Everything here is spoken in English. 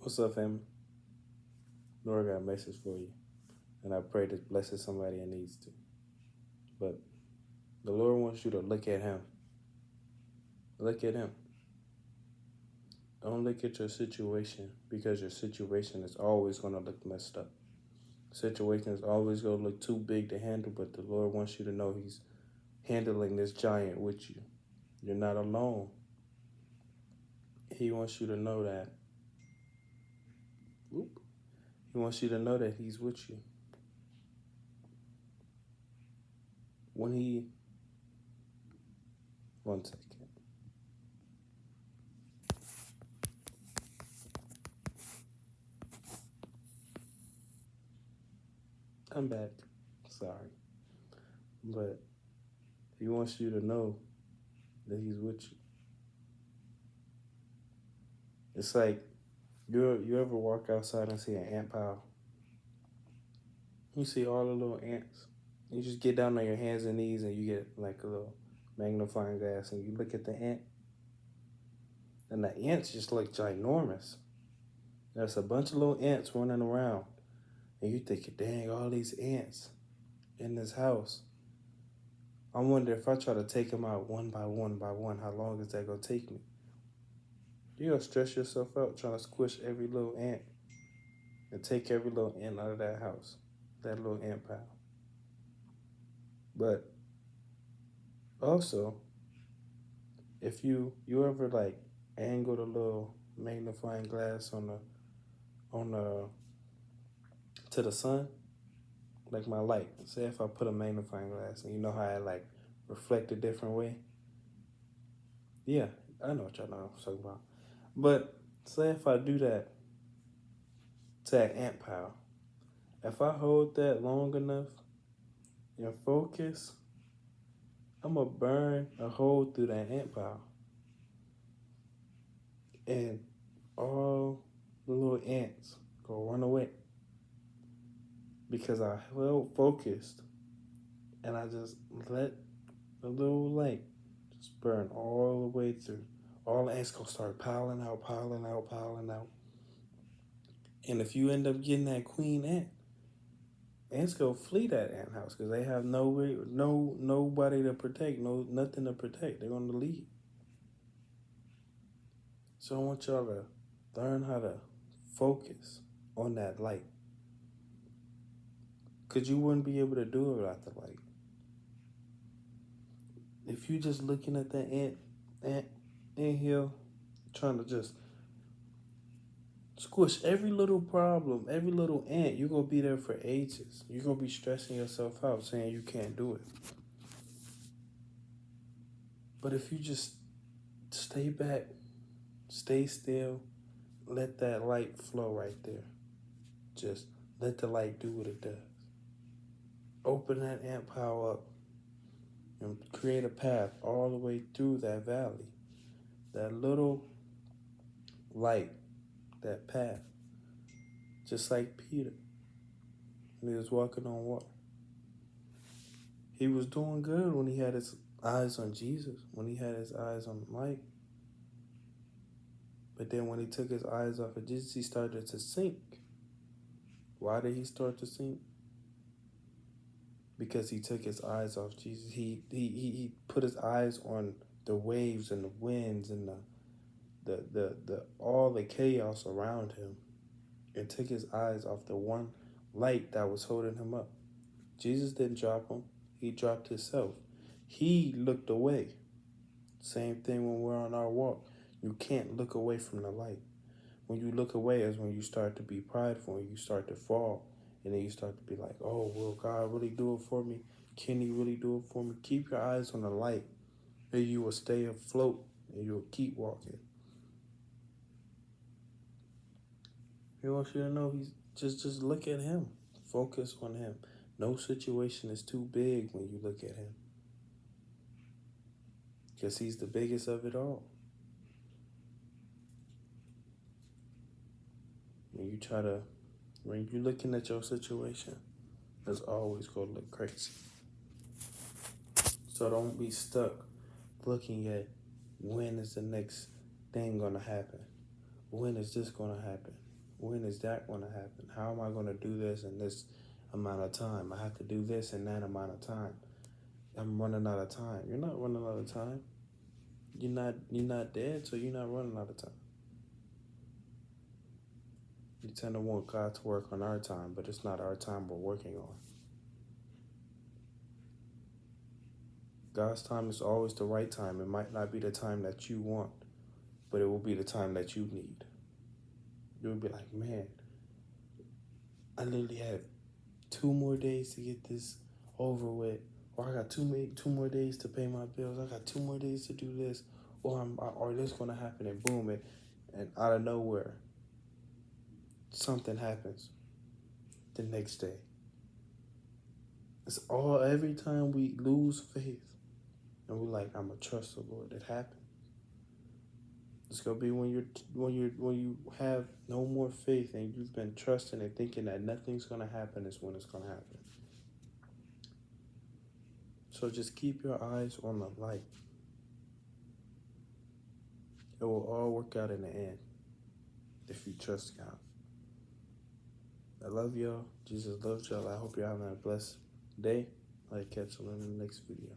What's up, family? Lord got a message for you, and I pray this blesses somebody that needs to. But the Lord wants you to look at Him. Look at Him. Don't look at your situation because your situation is always going to look messed up. Situation is always going to look too big to handle, but the Lord wants you to know He's handling this giant with you. You're not alone. He wants you to know that. He wants you to know that He's with you. One second. I'm back. Sorry. But He wants you to know that He's with you. It's like you ever walk outside and see an ant pile? You see all the little ants. You just get down on your hands and knees and you get like a little magnifying glass and you look at the ant. And the ants just look ginormous. There's a bunch of little ants running around. And you think, dang, all these ants in this house. I wonder if I try to take them out one by one, how long is that going to take me? You're going to stress yourself out trying to squish every little ant and take every little ant out of that house, that little ant pile. But also, if you ever like angle the little magnifying glass on the to the sun, like my light. Say if I put a magnifying glass and you know how I like reflect a different way. Yeah, I know what y'all know what I'm talking about. But say if I do that to that ant pile, if I hold that long enough and focus, I'm gonna burn a hole through that ant pile. And all the little ants go run away. Because I held focused and I just let the little light just burn all the way through. All the ants gonna start piling out. And if you end up getting that queen ant, ants go flee that ant house because they have nobody to protect, nothing to protect. They're gonna leave. So I want y'all to learn how to focus on that light. Because you wouldn't be able to do it without the light. If you just looking at that ant hill, trying to just squish every little problem, every little ant, you're going to be there for ages. You're going to be stressing yourself out saying you can't do it. But if you just stay back, stay still, let that light flow right there. Just let the light do what it does. Open that ant pile up and create a path all the way through that valley. That little light, that path. Just like Peter when he was walking on water. He was doing good when he had his eyes on Jesus, when he had his eyes on light. But then when he took his eyes off of Jesus, he started to sink. Why did he start to sink? Because he took his eyes off Jesus. He put his eyes on the waves and the winds and the all the chaos around him, and took his eyes off the one light that was holding him up. Jesus didn't drop him. He dropped himself. He looked away. Same thing when we're on our walk. You can't look away from the light. When you look away is when you start to be prideful and you start to fall. And then you start to be like, oh, will God really do it for me? Can He really do it for me? Keep your eyes on the light and you will stay afloat and you will keep walking. He wants you to know He's just look at Him. Focus on Him. No situation is too big when you look at Him. Because He's the biggest of it all. When you're looking at your situation, it's always going to look crazy. So don't be stuck looking at when is the next thing going to happen? When is this going to happen? When is that going to happen? How am I going to do this in this amount of time? I have to do this in that amount of time. I'm running out of time. You're not running out of time. You're not dead, so you're not running out of time. We tend to want God to work on our time, but it's not our time we're working on. God's time is always the right time. It might not be the time that you want, but it will be the time that you need. You'll be like, man, I literally have 2 more days to get this over with, or I got two more days to pay my bills. I got 2 more days to do this, or this gonna happen, and boom, and out of nowhere, something happens the next day. It's all every time we lose faith, and we're like, I'm gonna trust the Lord. It happens. It's gonna be when you have no more faith and you've been trusting and thinking that nothing's gonna happen is when it's gonna happen. So just keep your eyes on the light. It will all work out in the end if you trust God. I love y'all. Jesus loves y'all. I hope you're having a blessed day. I'll catch you in the next video.